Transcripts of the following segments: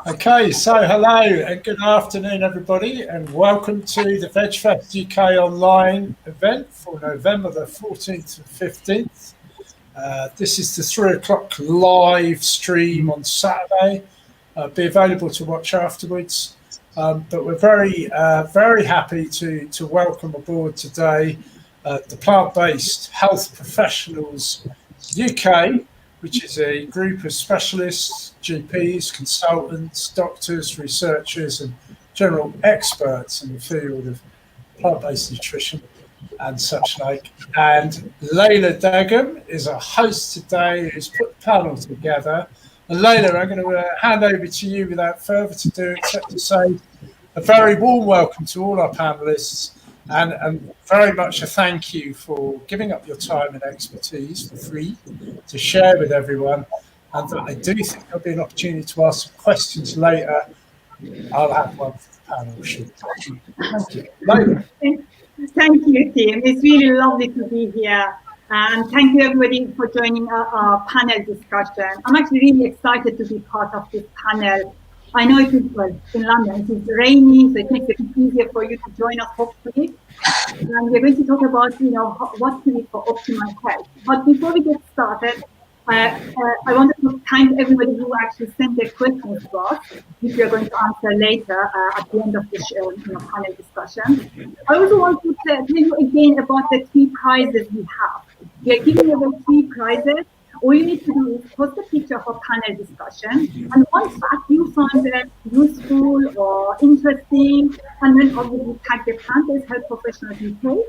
Okay, so hello and good afternoon, everybody, and welcome to the VegFest UK Online event for November the 14th and 15th. This is the 3 o'clock live stream on Saturday. Be available to watch afterwards. But we're very happy to welcome aboard today the Plant-Based Health Professionals UK, which is a group of specialists, GPs, consultants, doctors, researchers, and general experts in the field of plant-based nutrition and such like. And Leila Degum is a host today who's put the panel together. And Leila, I'm going to hand over to you without further ado, except to say a very warm welcome to all our panelists and very much a thank you for giving up your time and expertise for free to share with everyone. And I do think there'll be an opportunity to ask some questions later. I'll have one for the panel. Thank you. Leila. Thank you, Tim. It's really lovely to be here. And thank you, everybody, for joining our panel discussion. I'm actually really excited to be part of this panel. I know it is, well, in London, it is rainy, so it makes it easier for you to join us, hopefully. And we're going to talk about, what to eat for optimal health. But before we get started, I wanted to thank everybody who actually sent their questions to us, which we are going to answer later at the end of this panel discussion. I also want to tell you again about the 3 prizes we have. We are giving away 3 prizes. All you need to do is post a picture of a panel discussion, and one fact you find it useful or interesting, and then obviously tag the Plant-Based Health Professionals UK.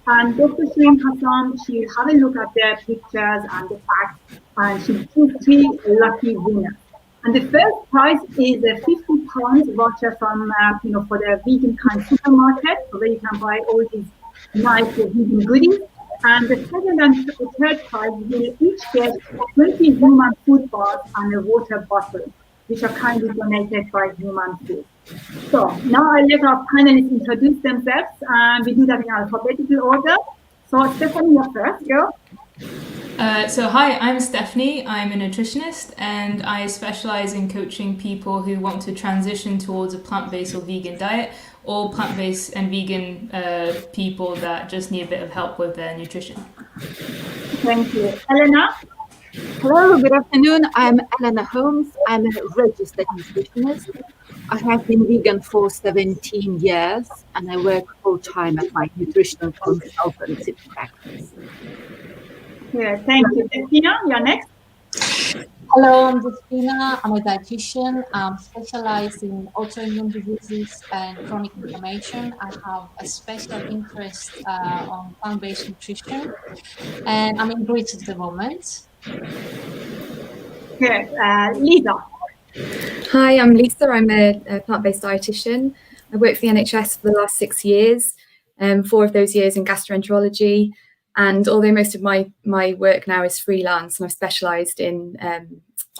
And Dr. Shreem Hassan, she'll have a look at their pictures and the facts, and she'll choose 3 lucky winners. And the first prize is a £50 voucher from, for the Vegan Kind supermarket, where you can buy all these nice vegan goodies. And the second and third prize will each get 20 human food bars and a water bottle, which are kindly donated by Human Food. So now I'll let our panelists introduce themselves, and we do that in alphabetical order. So Stephanie, you're first, girl. So hi, I'm Stephanie. I'm a nutritionist, and I specialize in coaching people who want to transition towards a plant-based or vegan diet, or plant-based and vegan people that just need a bit of help with their nutrition. Thank you. Helena? Hello, good afternoon. I'm Helena Holmes. I'm a registered nutritionist. I have been vegan for 17 years, and I work full-time at my nutritional consultancy practice. Yeah, thank you. Justina, you're next. Hello, I'm Justina. I'm a dietitian. I'm specialized in autoimmune diseases and chronic inflammation. I have a special interest on plant-based nutrition, and I'm in Greece at the moment. Good. Lisa. Hi, I'm Lisa. I'm a plant-based dietitian. I worked for the NHS for the last 6 years, 4 of those years in gastroenterology. And although most of my work now is freelance, and I've specialised in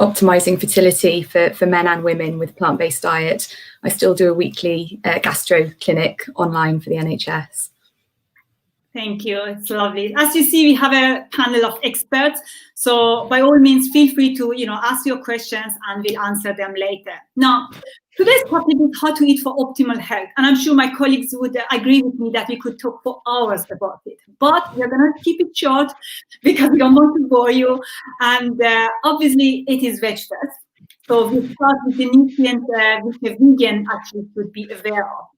optimising fertility for men and women with plant-based diet, I still do a weekly gastro clinic online for the NHS. Thank you. It's lovely. As you see, we have a panel of experts. So by all means, feel free to ask your questions, and we'll answer them later. Now, today's topic is how to eat for optimal health. And I'm sure my colleagues would agree with me that we could talk for hours about it. But we're going to keep it short because we don't want to bore you. And obviously, it is VegFest. So we'll start with the nutrients which a vegan actually should be aware of.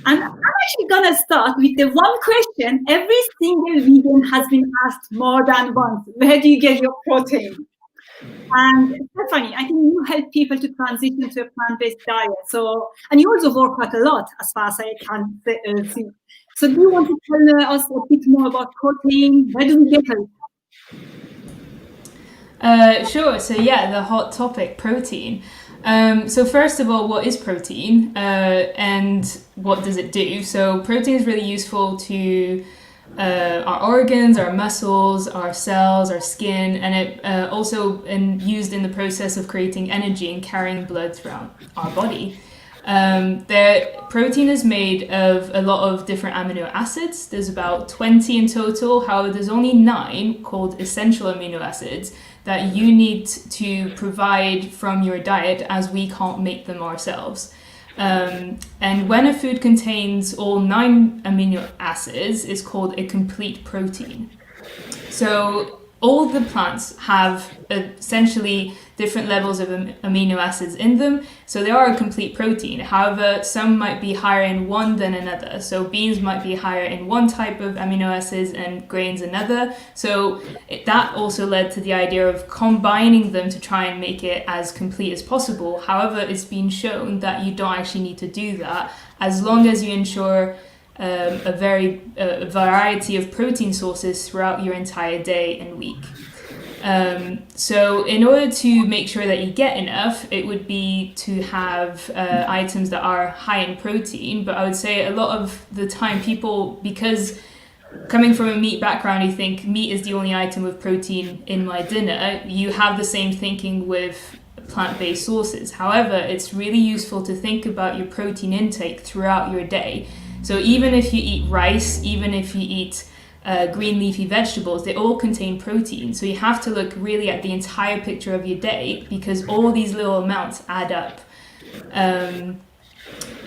And I'm actually going to start with the one question every single vegan has been asked more than once. Where do you get your protein? And Stephanie, I think you help people to transition to a plant-based diet. So, and you also work quite a lot, as far as I can see. So do you want to tell us a bit more about protein? Where do we get it? Sure. So yeah, the hot topic, protein. So first of all, what is protein and what does it do? So protein is really useful to our organs, our muscles, our cells, our skin, and it used in the process of creating energy and carrying blood throughout our body. Their protein is made of a lot of different amino acids. There's about 20 in total. However, there's only 9 called essential amino acids that you need to provide from your diet, as we can't make them ourselves. And when a food contains all 9 amino acids, it's called a complete protein. So all the plants have essentially different levels of amino acids in them, so they are a complete protein. However, some might be higher in one than another. So beans might be higher in one type of amino acids and grains another. So that also led to the idea of combining them to try and make it as complete as possible. However, it's been shown that you don't actually need to do that, as long as you ensure a variety of protein sources throughout your entire day and week. So in order to make sure that you get enough, it would be to have items that are high in protein. But I would say a lot of the time people, because coming from a meat background, you think meat is the only item with protein in my dinner, you have the same thinking with plant-based sources. However, it's really useful to think about your protein intake throughout your day. So even if you eat rice, even if you eat green leafy vegetables, they all contain protein. So you have to look really at the entire picture of your day, because all these little amounts add up. And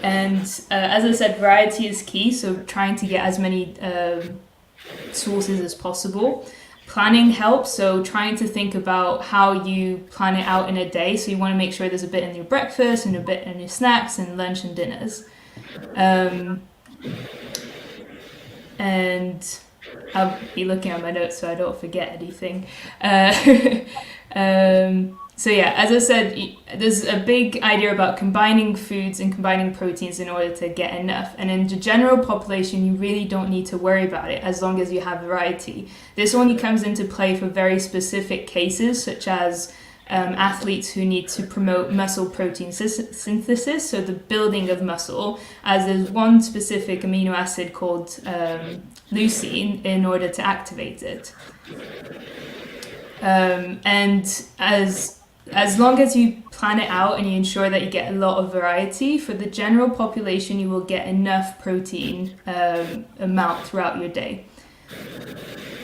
as I said, variety is key. So trying to get as many sources as possible. Planning helps. So trying to think about how you plan it out in a day. So you want to make sure there's a bit in your breakfast and a bit in your snacks and lunch and dinners. And I'll be looking at my notes so I don't forget anything. So yeah, as I said, there's a big idea about combining foods and combining proteins in order to get enough. And in the general population, you really don't need to worry about it as long as you have variety. This only comes into play for very specific cases, such as athletes who need to promote muscle protein synthesis, so the building of muscle, as there's one specific amino acid called leucine in order to activate it. And as long as you plan it out and you ensure that you get a lot of variety, for the general population you will get enough protein amount throughout your day.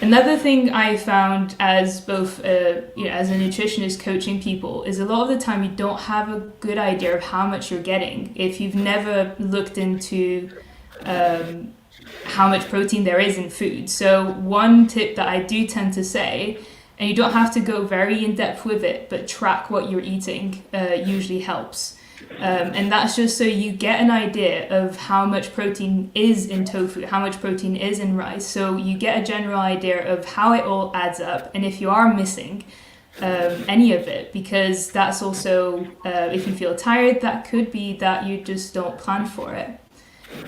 Another thing I found as both as a nutritionist coaching people is a lot of the time you don't have a good idea of how much you're getting if you've never looked into how much protein there is in food. So one tip that I do tend to say, and you don't have to go very in depth with it, but track what you're eating usually helps. And that's just so you get an idea of how much protein is in tofu, how much protein is in rice. So you get a general idea of how it all adds up, and if you are missing any of it, because that's also, if you feel tired, that could be that you just don't plan for it.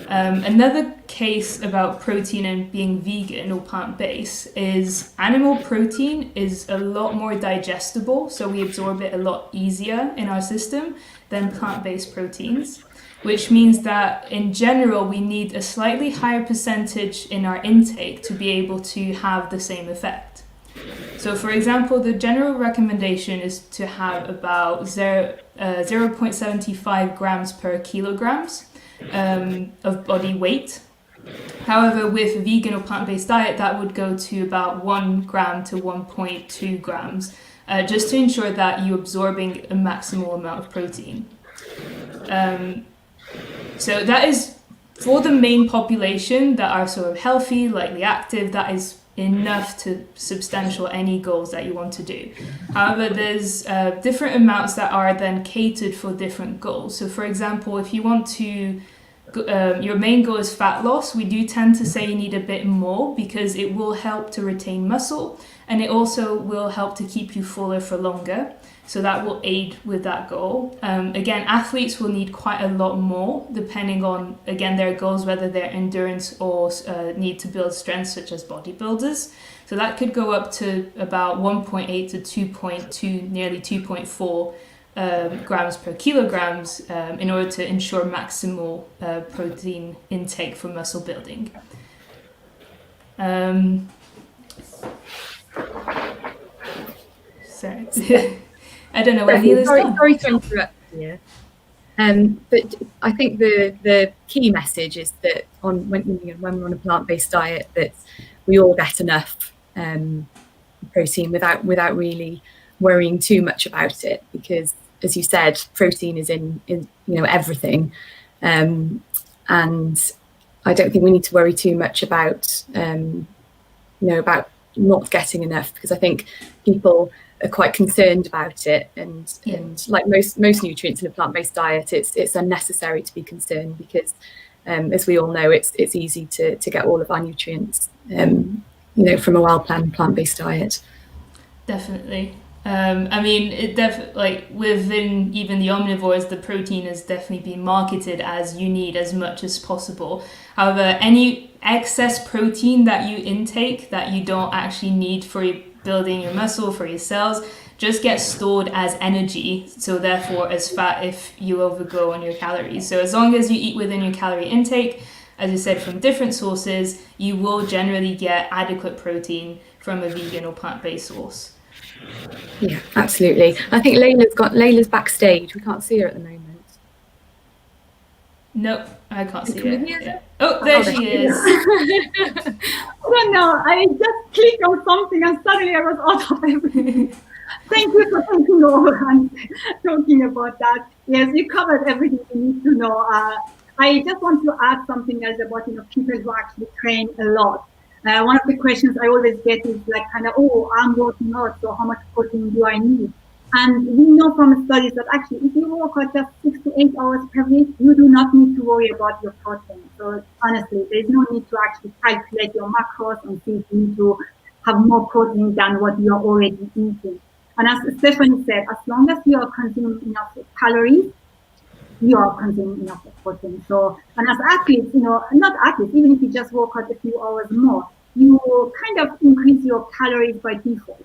Another case about protein and being vegan or plant-based is animal protein is a lot more digestible, so we absorb it a lot easier in our system than plant-based proteins, which means that in general we need a slightly higher percentage in our intake to be able to have the same effect. So for example, the general recommendation is to have about 0.75 grams per kilograms of body weight. However, with a vegan or plant-based diet, that would go to about 1 gram to 1.2 grams, just to ensure that you're absorbing a maximal amount of protein. So that is for the main population that are sort of healthy, lightly active, that is enough to substantial any goals that you want to do. However, there's different amounts that are then catered for different goals. So for example, if you want to, your main goal is fat loss, we do tend to say you need a bit more because it will help to retain muscle and it also will help to keep you fuller for longer. So that will aid with that goal. Again, athletes will need quite a lot more depending on, again, their goals, whether they're endurance or need to build strength, such as bodybuilders. So that could go up to about 1.8 to 2.2, nearly 2.4 grams per kilograms in order to ensure maximal protein intake for muscle building. Sorry. I don't know where Leila's gone. Sorry to interrupt you. But I think the key message is that when we're on a plant-based diet, that we all get enough protein without really worrying too much about it, because, as you said, protein is in everything, and I don't think we need to worry too much about about not getting enough, because I think people are quite concerned about it, and like most nutrients in a plant-based diet, it's unnecessary to be concerned, because as we all know, it's easy to get all of our nutrients from a well-planned plant-based diet. Definitely. I mean, like within even the omnivores, the protein has definitely been marketed as you need as much as possible. However, any excess protein that you intake that you don't actually need for building your muscle, for your cells, just gets stored as energy, so therefore as fat if you overgo on your calories. So as long as you eat within your calorie intake, as you said, from different sources, you will generally get adequate protein from a vegan or plant-based source. Yeah, absolutely. I think Leila's backstage. We can't see her at the moment. Nope, I can't see Can her. we hear her? Yeah. Oh, there she is. I don't know. I just clicked on something and suddenly I was out of everything. Thank you for taking over and talking about that. Yes, you covered everything you need to know. I just want to add something else about people who actually train a lot. One of the questions I always get is like I'm working out, so how much protein do I need? And we know from studies that actually if you work out just 6 to 8 hours per week, you do not need to worry about your protein. So honestly, there's no need to actually calculate your macros and see if you need to have more protein than what you're already eating. And as Stephanie said, as long as you are consuming enough calories, you are consuming enough protein. So, and as athletes, not athletes, even if you just work out a few hours more, you kind of increase your calories by default.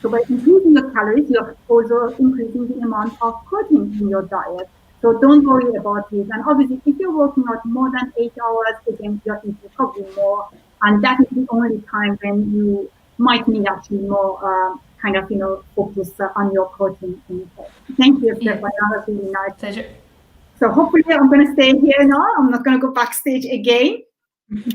So by increasing your calories, you're also increasing the amount of protein in your diet. So don't worry about it. And obviously, if you're working out more than 8 hours, again, you're eating probably more. And that is the only time when you might need actually more focus on your protein intake. Thank you, Steph. That was really nice. Pleasure. So hopefully I'm going to stay here now. I'm not going to go backstage again.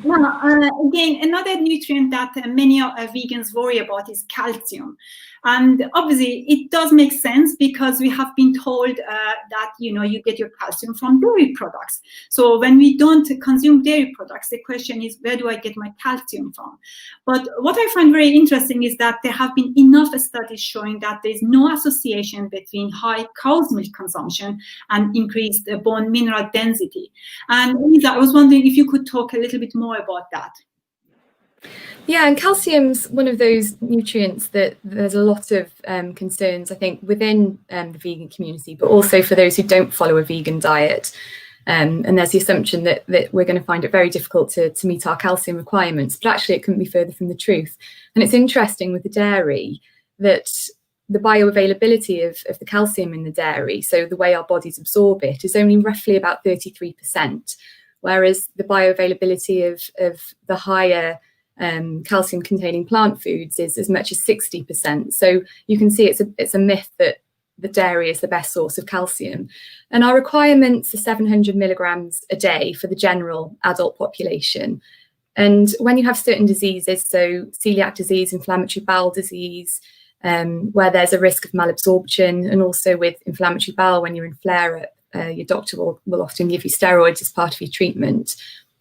Now, again, another nutrient that many vegans worry about is calcium. And obviously, it does make sense because we have been told that, you get your calcium from dairy products. So when we don't consume dairy products, the question is, where do I get my calcium from? But what I find very interesting is that there have been enough studies showing that there's no association between high cow's milk consumption and increased bone mineral density. And Lisa, I was wondering if you could talk a little bit more about that. Yeah, and calcium's one of those nutrients that there's a lot of concerns, I think, within the vegan community, but also for those who don't follow a vegan diet. And there's the assumption that we're going to find it very difficult to meet our calcium requirements, but actually it couldn't be further from the truth. And it's interesting with the dairy that the bioavailability of the calcium in the dairy, so the way our bodies absorb it, is only roughly about 33%, whereas the bioavailability of the higher calcium containing plant foods is as much as 60%. So you can see it's a myth that the dairy is the best source of calcium. And our requirements are 700 milligrams a day for the general adult population. And when you have certain diseases, so celiac disease, inflammatory bowel disease, where there's a risk of malabsorption, and also with inflammatory bowel, when you're in flare-up, your doctor will often give you steroids as part of your treatment.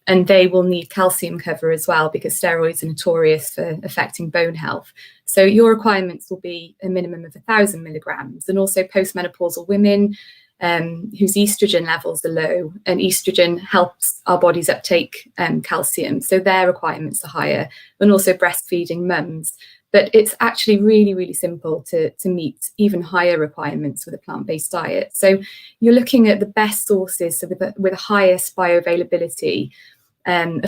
And they will need calcium cover as well, because steroids are notorious for affecting bone health. So your requirements will be a minimum of 1,000 milligrams. And also postmenopausal women whose estrogen levels are low, and estrogen helps our bodies uptake calcium. So their requirements are higher, and also breastfeeding mums. But it's actually really, really simple to meet even higher requirements with a plant-based diet. So you're looking at the best sources, so with the highest bioavailability,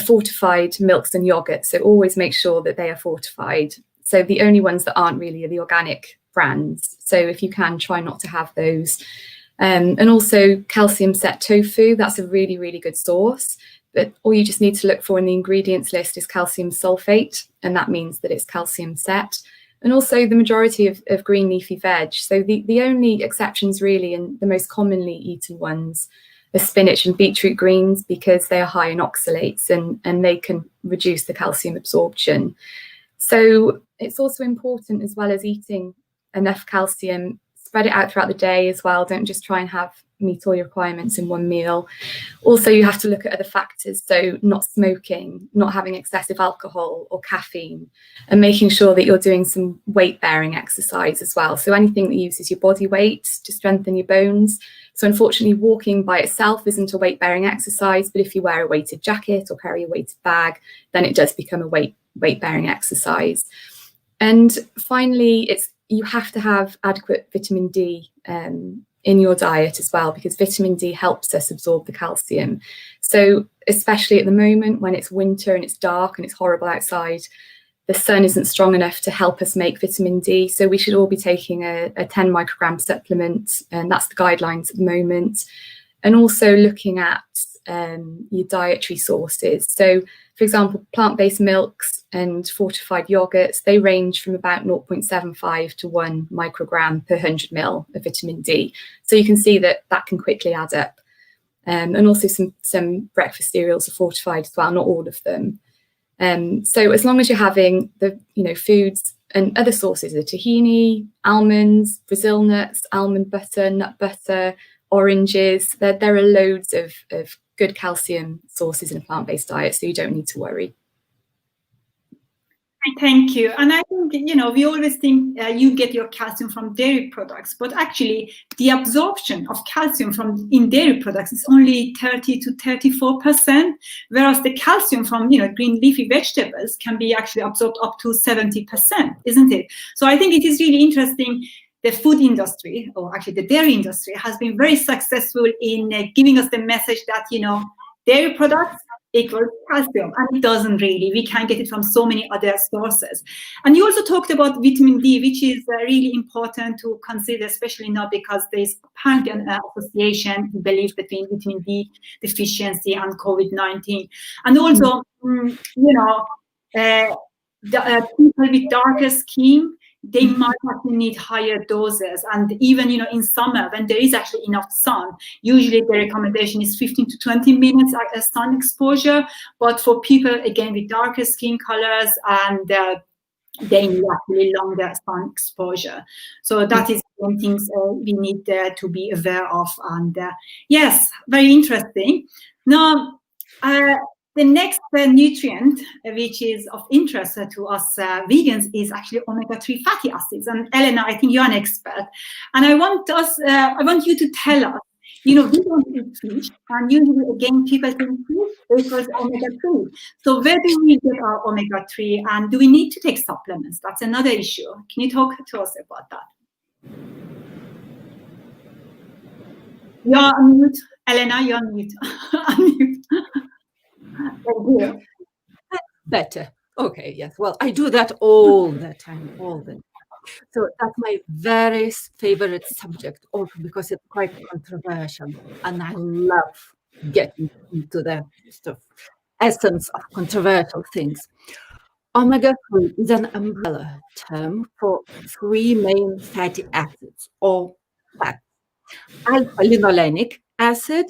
fortified milks and yogurt. So always make sure that they are fortified. So the only ones that aren't really are the organic brands. So if you can, try not to have those. And also calcium set tofu, that's a really, really good source. But all you just need to look for in the ingredients list is calcium sulfate, and that means that it's calcium set. and also the majority of green leafy veg. So the only exceptions really, and the most commonly eaten ones, are spinach and beetroot greens, because they are high in oxalates and they can reduce the calcium absorption. So it's also important, as well as eating enough calcium, spread it out throughout the day as well. Don't just try and meet all your requirements in one meal. Also, you have to look at other factors, so not smoking, not having excessive alcohol or caffeine, and making sure that you're doing some weight-bearing exercise as well. So anything that uses your body weight to strengthen your bones. So unfortunately, walking by itself isn't a weight-bearing exercise, but if you wear a weighted jacket or carry a weighted bag, then it does become a weight-bearing exercise. And finally, you have to have adequate vitamin D in your diet as well, because vitamin D helps us absorb the calcium. So especially at the moment when it's winter and it's dark and it's horrible outside, the sun isn't strong enough to help us make vitamin D. So we should all be taking a 10 microgram supplement, and that's the guidelines at the moment. And also looking at your dietary sources. So for example, plant-based milks and fortified yogurts, they range from about 0.75 to 1 microgram per 100 ml of vitamin D. So you can see that can quickly add up. And also some breakfast cereals are fortified as well, not all of them. So as long as you're having the foods and other sources, the tahini, almonds, Brazil nuts, almond butter, nut butter, oranges, there are loads of good calcium sources in a plant-based diet, so you don't need to worry. Thank you. And I think, we always think you get your calcium from dairy products, but actually the absorption of calcium in dairy products is only 30 to 34%, whereas the calcium from, green leafy vegetables can be actually absorbed up to 70%, isn't it? So I think it is really interesting. The food industry, or actually the dairy industry, has been very successful in giving us the message that, dairy products equals calcium, and it doesn't really. We can get it from so many other sources. And you also talked about vitamin D, which is really important to consider, especially now because there's apparently an association, we believe, between vitamin D deficiency and COVID-19. And also, people with darker skin, they might actually need higher doses. And even, in summer, when there is actually enough sun, usually the recommendation is 15 to 20 minutes sun exposure. But for people, again, with darker skin colors, and they need actually longer sun exposure. So that is one things we need to be aware of. And yes, very interesting. Now, the next nutrient, which is of interest to us vegans, is actually omega-3 fatty acids. And Helena, I think you're an expert, and I want you to tell us. We don't eat fish, and usually again people think fish equals omega-3. So where do we get our omega-3, and do we need to take supplements? That's another issue. Can you talk to us about that? You're on mute, Helena. You're on mute. Unmute. Better. Okay, yes. Well, I do that all the time. So that's my very favorite subject, also because it's quite controversial, and I love getting into the essence of controversial things. Omega-3 is an umbrella term for 3 main fatty acids, or fats: alpha-linolenic acid,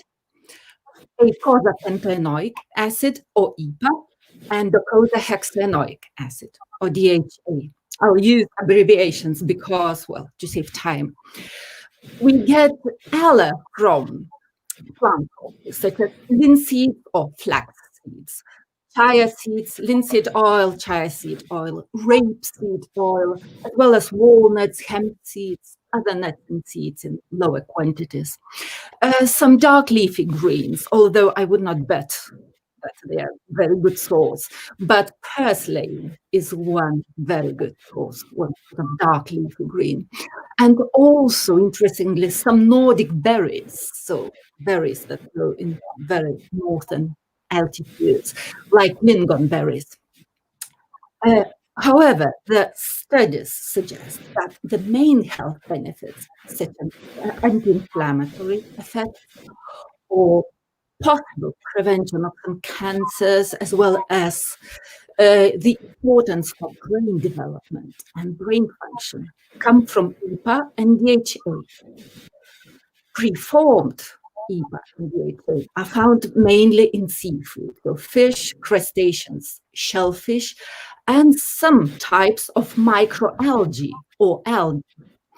eicosapentaenoic acid, or EPA, and docosahexaenoic acid, or DHA. I'll use abbreviations because, well, to save time. We get ALA from plant oils, such as linseed or flax seeds, chia seeds, linseed oil, chia seed oil, rapeseed oil, as well as walnuts, hemp seeds, other nuts and seeds in lower quantities. Some dark leafy greens, although I would not bet that they are a very good source, but purslane is one very good source, one sort of dark leafy green. And also, interestingly, some Nordic berries, so berries that grow in very northern altitudes, like lingonberries. However, the studies suggest that the main health benefits, such as anti-inflammatory effects or possible prevention of some cancers, as well as the importance of brain development and brain function come from EPA and DHA. Preformed EPA and DHA are found mainly in seafood, so fish, crustaceans, shellfish, and some types of microalgae or algae.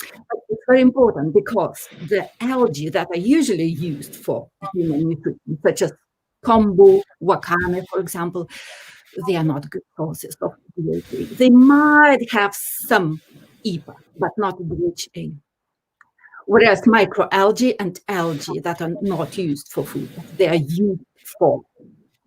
But it's very important because the algae that are usually used for human nutrition, such as kombu, wakame, for example, they are not good sources of DHA. They might have some EPA, but not DHA. Whereas microalgae and algae that are not used for food, they are used for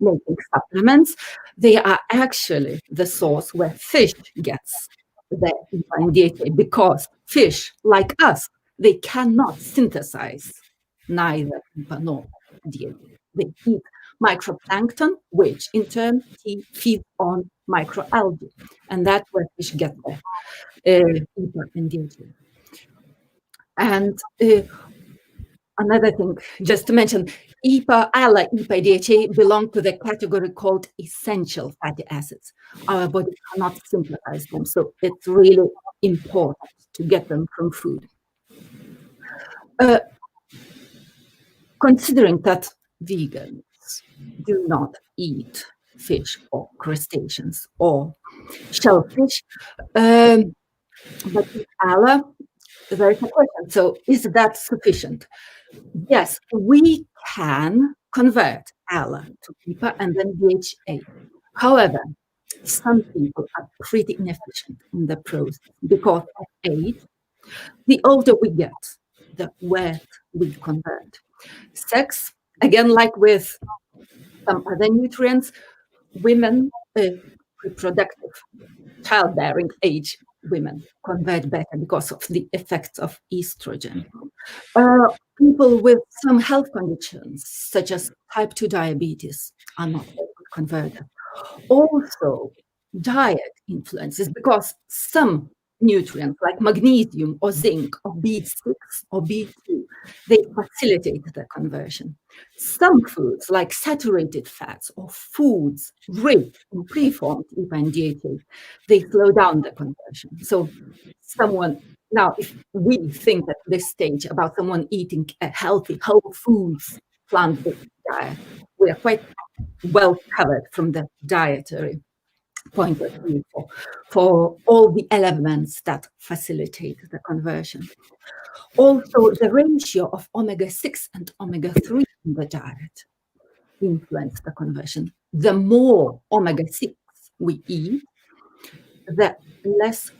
making supplements, they are actually the source where fish gets their EPA and DHA, because fish, like us, they cannot synthesize neither EPA nor DHA. They eat microplankton, which in turn feeds on microalgae, and that's where fish get their EPA and DHA. And another thing, just to mention, EPA, ALA, EPA, DHA belong to the category called essential fatty acids. Our body cannot synthesize them, so it's really important to get them from food. Considering that vegans do not eat fish or crustaceans or shellfish, but with ALA, there is a question. So is that sufficient? Yes, we can convert ALA to EPA and then DHA. However, some people are pretty inefficient in the process because of age. The older we get, the worse we convert. Sex, again, like with some other nutrients, women, reproductive, childbearing age women convert better because of the effects of estrogen. People with some health conditions, such as type 2 diabetes, are not very good converters. Also, diet influences, because some nutrients like magnesium or zinc or B6 or B2, they facilitate the conversion. Some foods like saturated fats or foods rich in preformed EPA and DHA, they slow down the conversion. So now, if we think at this stage about someone eating a healthy, whole foods, plant-based diet, we are quite well covered from the dietary point of view for all the elements that facilitate the conversion. Also, the ratio of omega-6 and omega-3 in the diet influence the conversion. The more omega-6 we eat, the less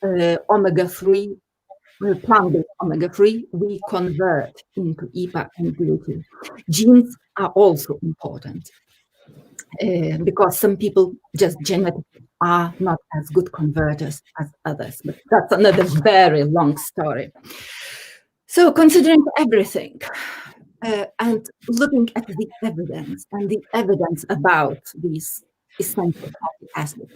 omega-3, plant-based omega-3, we convert into EPA and DHA. Genes are also important. Because some people just genetically are not as good converters as others. But that's another very long story. So considering everything and looking at the evidence, and the evidence about these essential fatty acids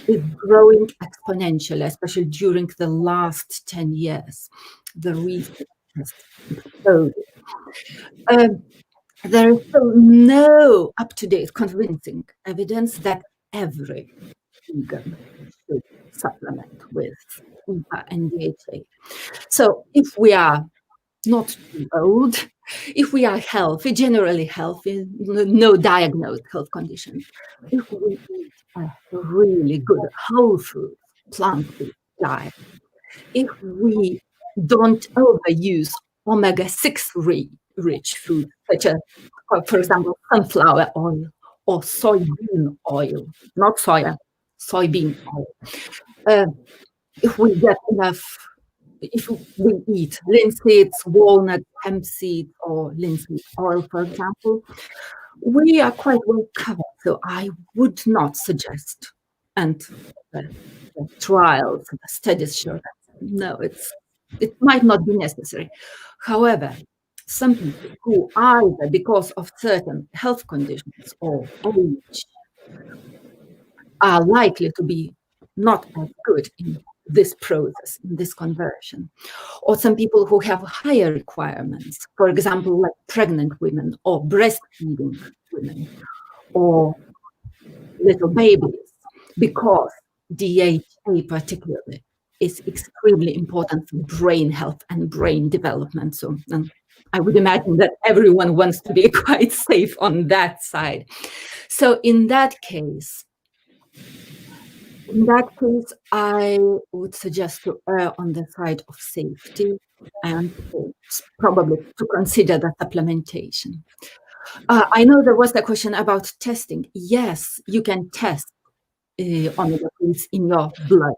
is growing exponentially, especially during the last 10 years. The research has exploded. There is still no up-to-date convincing evidence that every vegan should supplement with EPA and DHA. So if we are not too old, if we are healthy, generally healthy, no diagnosed health conditions, if we eat a really good whole food, plant-based diet, if we don't overuse omega-6 rich food, such as, for example, sunflower oil or soybean oil, not soya, soybean oil. If we get enough, if we eat linseeds, walnuts, hemp seeds, or linseed oil, for example, we are quite well covered. So I would not suggest, and the trials, the studies show that no, it might not be necessary. However, some people who either because of certain health conditions or age are likely to be not as good in this process, in this conversion, or some people who have higher requirements, for example, like pregnant women or breastfeeding women, or little babies, because DHA particularly is extremely important for brain health and brain development. So I would imagine that everyone wants to be quite safe on that side. So in that case, I would suggest to err on the side of safety and probably to consider the supplementation. I know there was a question about testing. Yes, you can test omega-3s in your blood,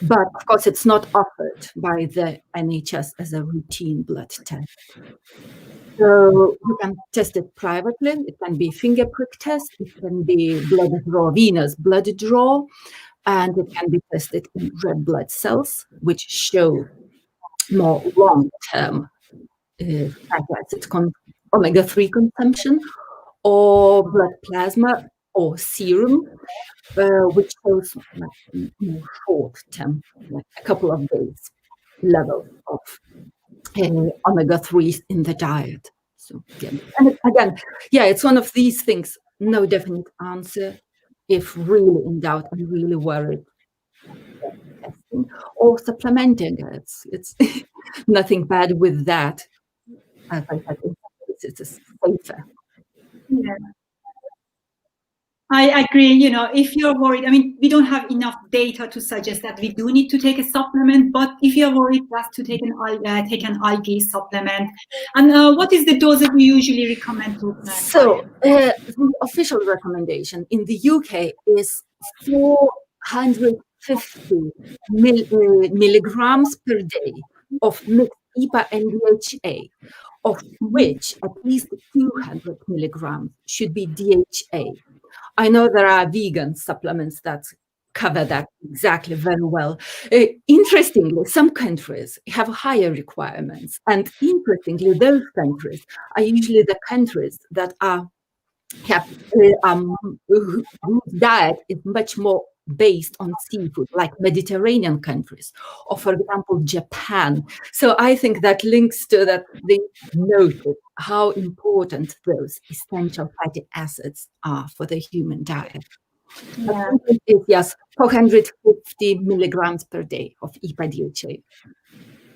but of course it's not offered by the NHS as a routine blood test. So you can test it privately. It can be finger prick test, it can be blood draw, venous blood draw, and it can be tested in red blood cells, which show more long-term fatty acid omega-3 consumption, or blood plasma or serum, which shows more short-term, like a couple of days level of omega-3s in the diet. So again, it's one of these things, no definite answer. If really in doubt and really worried, testing or supplementing, it's nothing bad with that. As I said, it's safer. Yeah. I agree. You know, if you're worried, I mean, we don't have enough data to suggest that we do need to take a supplement, but if you're worried, just to take an algae supplement. And what is the dose that we usually recommend to So the official recommendation in the UK is 450 milligrams per day of mixed EPA and DHA, of which at least 200 milligrams should be DHA. I know there are vegan supplements that cover that exactly very well. Interestingly, some countries have higher requirements, and interestingly, those countries are usually the countries that whose diet is much more based on seafood, like Mediterranean countries, or for example, Japan. So I think that links to that they noted how important those essential fatty acids are for the human diet. Yeah. Yes, 450 milligrams per day of EPA DHA.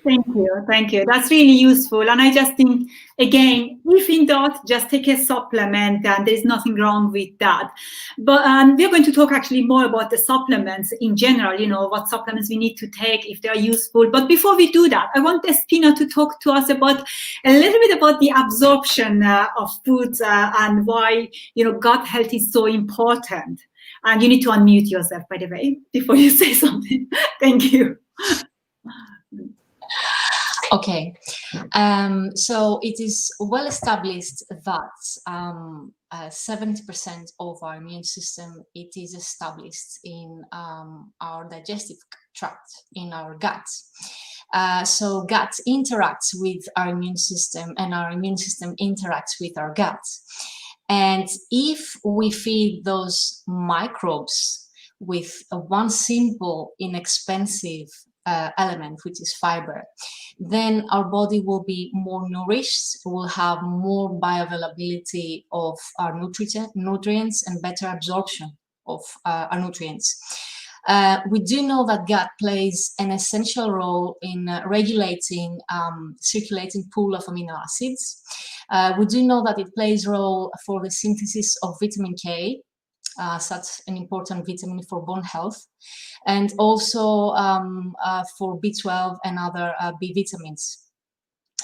Thank you. That's really useful. And I just think, again, if in doubt, just take a supplement, and there's nothing wrong with that. But we're going to talk actually more about the supplements in general, you know, what supplements we need to take, if they are useful. But before we do that, I want Espina to talk to us about a little bit about the absorption of foods and why, you know, gut health is so important. And you need to unmute yourself, by the way, before you say something. Thank you. Okay, so it is well established that 70% of our immune system, it is established in our digestive tract, in our gut. So gut interacts with our immune system, and our immune system interacts with our gut. And if we feed those microbes with one simple, inexpensive element, which is fiber, then our body will be more nourished, will have more bioavailability of our nutrients and better absorption of our nutrients. We do know that gut plays an essential role in regulating circulating pool of amino acids. We do know that it plays a role for the synthesis of vitamin K, such an important vitamin for bone health, and also for B12 and other B vitamins.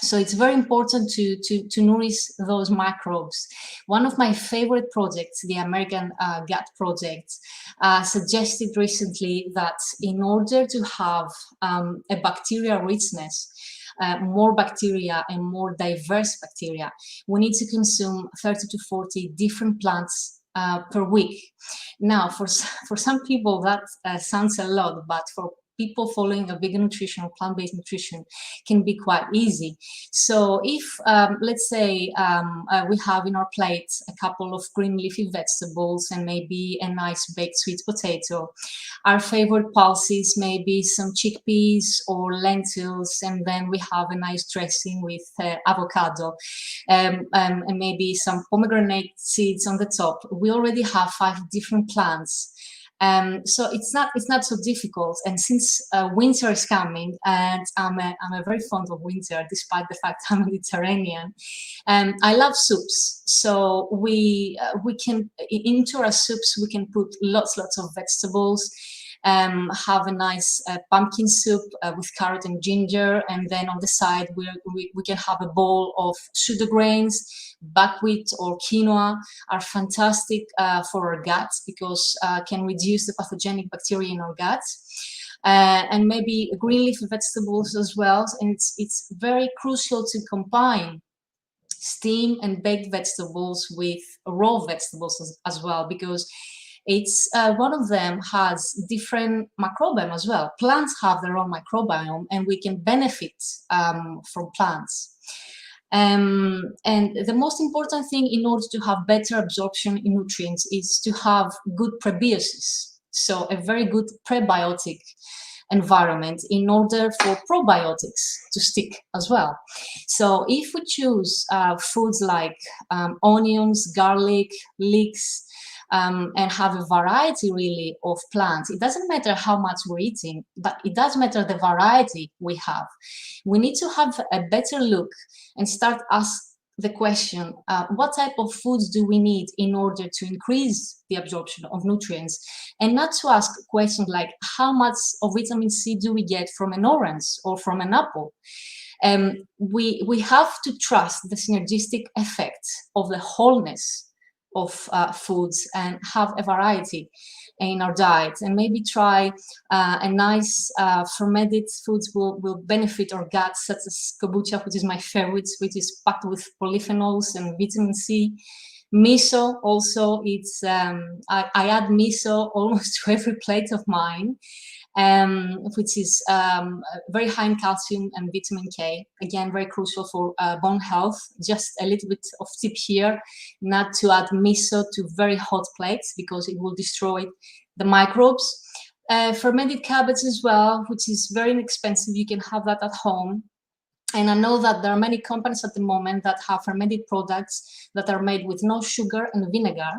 So it's very important to nourish those microbes. One of my favorite projects, the American Gut Project, suggested recently that in order to have a bacterial richness, more bacteria and more diverse bacteria, we need to consume 30 to 40 different plants per week. Now, for some people that sounds a lot, but for people following a vegan nutrition or plant-based nutrition can be quite easy. So if, let's say, we have in our plate a couple of green leafy vegetables and maybe a nice baked sweet potato, our favorite pulses may be some chickpeas or lentils, and then we have a nice dressing with avocado and maybe some pomegranate seeds on the top. We already have 5 different plants. So it's not so difficult. And since winter is coming, and I'm a very fond of winter, despite the fact I'm Mediterranean, I love soups. So we can, into our soups, we can put lots of vegetables. Have a nice pumpkin soup with carrot and ginger, and then on the side we can have a bowl of pseudo grains. Buckwheat or quinoa are fantastic for our guts because can reduce the pathogenic bacteria in our guts. And maybe green leafy vegetables as well. And it's very crucial to combine steamed and baked vegetables with raw vegetables as well, because it's one of them has different microbiome as well. Plants have their own microbiome, and we can benefit from plants. And the most important thing in order to have better absorption in nutrients is to have good prebiosis. So a very good prebiotic environment in order for probiotics to stick as well. So if we choose foods like onions, garlic, leeks, and have a variety really of plants, it doesn't matter how much we're eating, but it does matter the variety we have. We need to have a better look and start asking the question, what type of foods do we need in order to increase the absorption of nutrients, and not to ask questions like how much of vitamin C do we get from an orange or from an apple. We have to trust the synergistic effect of the wholeness of foods and have a variety in our diet, and maybe try a nice fermented foods will benefit our guts, such as kombucha, which is my favorite, which is packed with polyphenols and vitamin C. Miso also, it's I add miso almost to every plate of mine, which is very high in calcium and vitamin K. Again, very crucial for bone health. Just a little bit of tip here, not to add miso to very hot plates because it will destroy the microbes. Fermented cabbage as well, which is very inexpensive. You can have that at home. And I know that there are many companies at the moment that have fermented products that are made with no sugar and vinegar.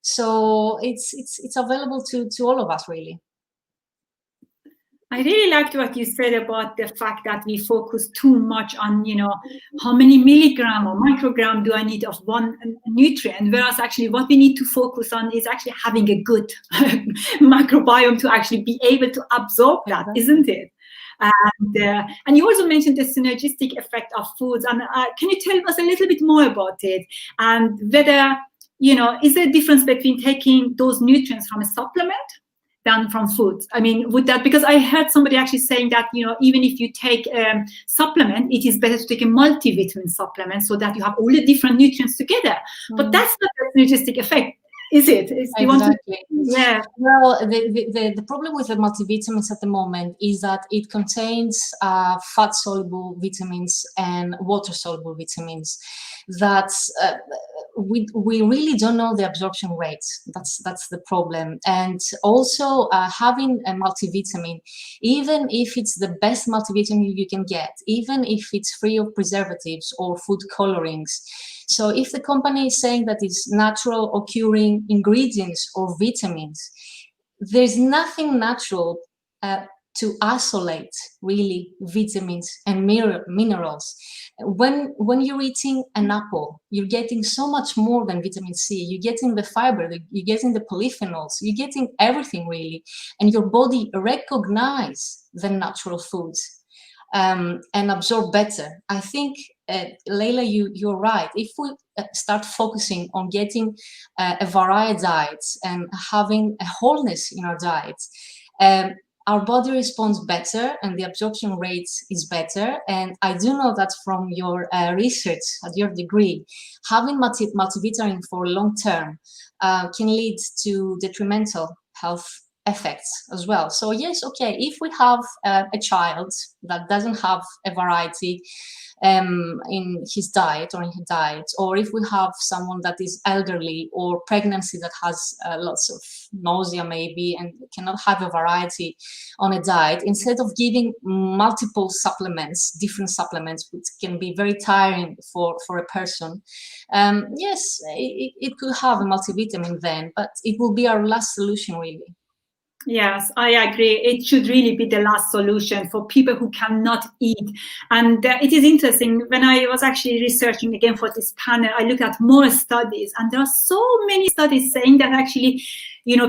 So it's available to all of us, really. I really liked what you said about the fact that we focus too much on, how many milligram or microgram do I need of one nutrient, whereas actually what we need to focus on is actually having a good microbiome to actually be able to absorb that, isn't it? And you also mentioned the synergistic effect of foods. And can you tell us a little bit more about it, and whether, is there a difference between taking those nutrients from a supplement than from foods? I mean, would that, because I heard somebody actually saying that, even if you take supplement, it is better to take a multivitamin supplement so that you have all the different nutrients together. But that's not a synergistic effect, is it? Exactly. Yeah. Well, the problem with the multivitamins at the moment is that it contains fat-soluble vitamins and water-soluble vitamins. That we really don't know the absorption rate. That's the problem. And also having a multivitamin, even if it's the best multivitamin you can get, even if it's free of preservatives or food colorings. So if the company is saying that it's natural occurring ingredients or vitamins, there's nothing natural to isolate really vitamins and minerals. When you're eating an apple, you're getting so much more than vitamin C. You're getting the fiber, you're getting the polyphenols, you're getting everything really, and your body recognize the natural foods and absorb better. I think, Leila, you're right. If we start focusing on getting a varied diet and having a wholeness in our diets, our body responds better and the absorption rate is better. And I do know that from your research at your degree, having multivitamin for long term can lead to detrimental health effects as well. So yes, okay, if we have a child that doesn't have a variety in his diet or in her diet, or if we have someone that is elderly or pregnancy that has lots of nausea maybe and cannot have a variety on a diet, instead of giving multiple supplements, different supplements, which can be very tiring for a person, yes, it could have a multivitamin then, but it will be our last solution really. Yes, I agree. It should really be the last solution for people who cannot eat. And it is interesting, when I was actually researching again for this panel, I looked at more studies, and there are so many studies saying that actually,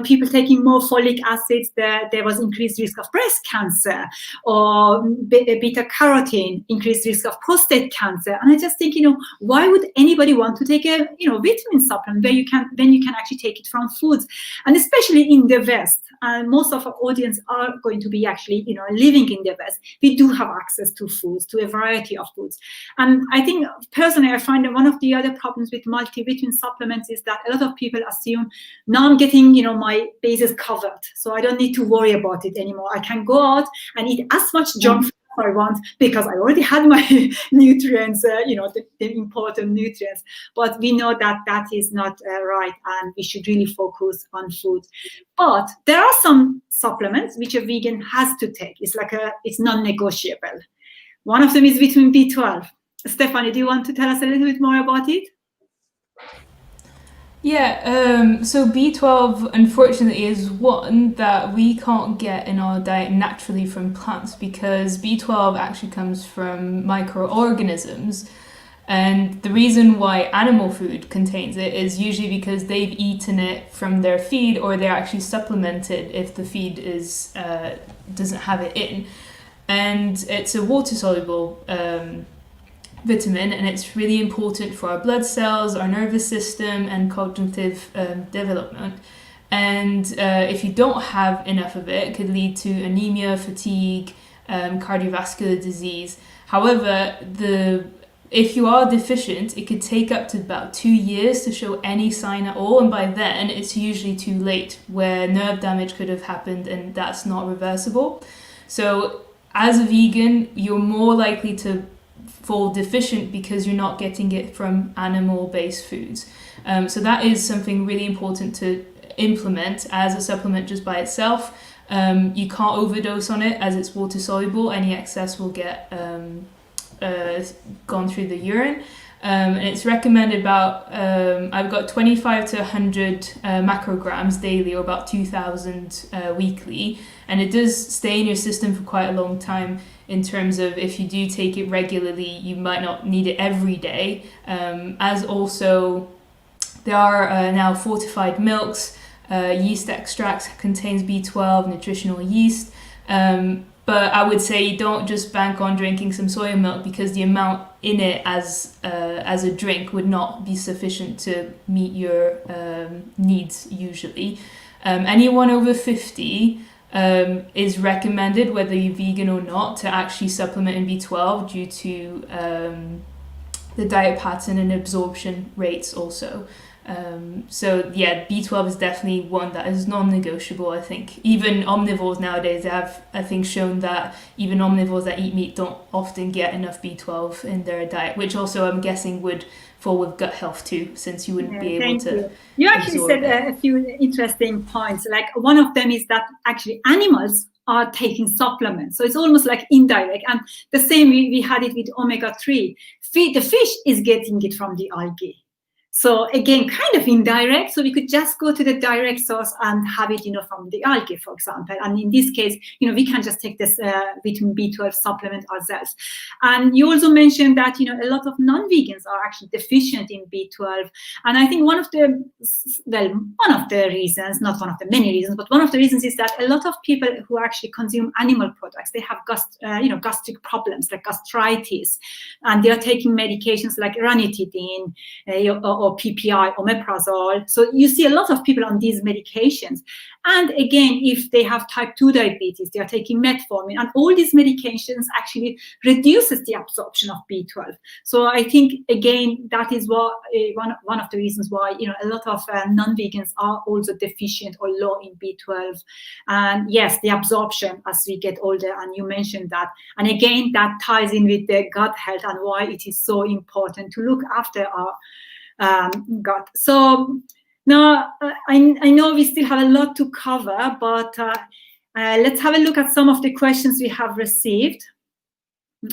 people taking more folic acids, there was increased risk of breast cancer, or beta carotene, increased risk of prostate cancer. And I just think, why would anybody want to take a, vitamin supplement when you can actually take it from foods? And especially in the West, and most of our audience are going to be actually, living in the West. We do have access to foods, to a variety of foods. And I think personally, I find that one of the other problems with multivitamin supplements is that a lot of people assume, now I'm getting, my bases covered, so I don't need to worry about it anymore. I can go out and eat as much junk food I want because I already had my nutrients, the important nutrients. But we know that that is not right, and we should really focus on food. But there are some supplements which a vegan has to take. It's non-negotiable. One of them is vitamin B12. Stephanie, do you want to tell us a little bit more about it? Yeah, so B12 unfortunately is one that we can't get in our diet naturally from plants, because B12 actually comes from microorganisms. And the reason why animal food contains it is usually because they've eaten it from their feed, or they're actually supplemented if the feed doesn't have it in. And it's a water-soluble vitamin, and it's really important for our blood cells, our nervous system, and cognitive development. And if you don't have enough of it, it could lead to anemia, fatigue, cardiovascular disease. However, if you are deficient, it could take up to about 2 years to show any sign at all, and by then it's usually too late, where nerve damage could have happened, and that's not reversible. So as a vegan, you're more likely to fall deficient because you're not getting it from animal-based foods. So that is something really important to implement as a supplement just by itself. You can't overdose on it as it's water-soluble. Any excess will get gone through the urine. And it's recommended about, I've got 25 to 100 macrograms daily, or about 2,000 weekly. And it does stay in your system for quite a long time, in terms of if you do take it regularly, you might not need it every day. As also, there are now fortified milks, yeast extracts contains B12, nutritional yeast. But I would say don't just bank on drinking some soya milk, because the amount in it as a drink would not be sufficient to meet your needs usually. Anyone over 50 is recommended, whether you're vegan or not, to actually supplement in B12 due to the diet pattern and absorption rates also. So yeah, B12 is definitely one that is non-negotiable. I think even omnivores nowadays have, I think, shown that even omnivores that eat meat don't often get enough B12 in their diet, which also I'm guessing would fall with gut health too, since you wouldn't be able to. You actually said a few interesting points. Like one of them is that actually animals are taking supplements, so it's almost like indirect. And the same we had it with omega-3. The fish is getting it from the algae. So again, kind of indirect. So we could just go to the direct source and have it, from the algae, for example. And in this case, we can just take this vitamin B12 supplement ourselves. And you also mentioned that, a lot of non-vegans are actually deficient in B12. And I think one of the reasons, not one of the many reasons, but one of the reasons is that a lot of people who actually consume animal products, they have gastric problems like gastritis, and they are taking medications like ranitidine, or PPI, omeprazole. So you see a lot of people on these medications. And again, if they have type 2 diabetes, they are taking metformin, and all these medications actually reduces the absorption of B12. So I think, again, that is what one of the reasons why, you know, a lot of non-vegans are also deficient or low in B12. And yes, the absorption as we get older, and you mentioned that. And again, that ties in with the gut health and why it is so important to look after our gut. So now I know we still have a lot to cover, but let's have a look at some of the questions we have received.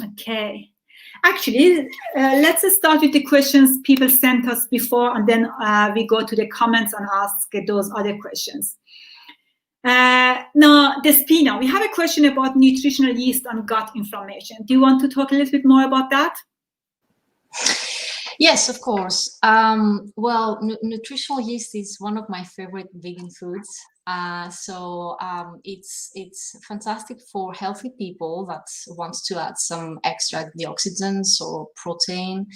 Okay. Actually, let's start with the questions people sent us before, and then we go to the comments and ask those other questions. Now, Despina, we have a question about nutritional yeast and gut inflammation. Do you want to talk a little bit more about that? Yes, of course. Well, nutritional yeast is one of my favorite vegan foods. So it's fantastic for healthy people that wants to add some extra antioxidants or protein.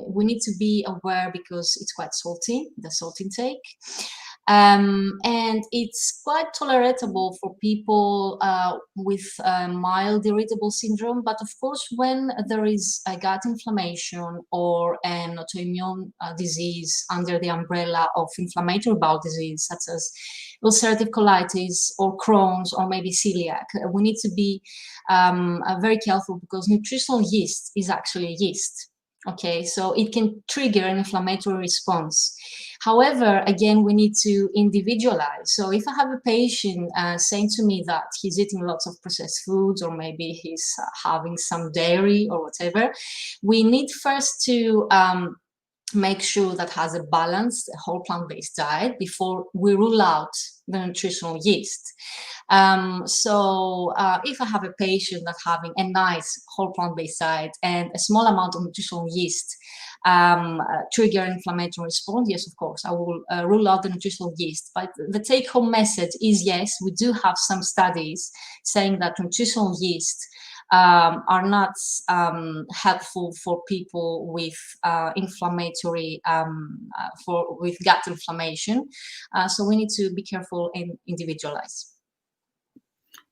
We need to be aware because it's quite salty, the salt intake. And it's quite tolerable for people with mild irritable syndrome. But of course, when there is a gut inflammation or an autoimmune disease under the umbrella of inflammatory bowel disease, such as ulcerative colitis or Crohn's or maybe celiac, we need to be very careful, because nutritional yeast is actually yeast. Okay, so it can trigger an inflammatory response. However, again, we need to individualize. So if I have a patient saying to me that he's eating lots of processed foods, or maybe he's having some dairy or whatever, we need first to make sure that has a balanced whole plant-based diet before we rule out the nutritional yeast. So if I have a patient that's having a nice whole plant-based diet and a small amount of nutritional yeast trigger inflammatory response, yes, of course, I will rule out the nutritional yeast. But the take-home message is, yes, we do have some studies saying that nutritional yeast are not helpful for people with inflammatory, with gut inflammation. So we need to be careful and individualize.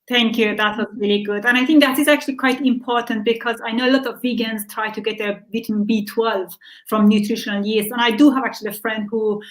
Thank you. That was really good. And I think that is actually quite important, because I know a lot of vegans try to get their vitamin B12 from nutritional yeast. And I do have actually a friend who,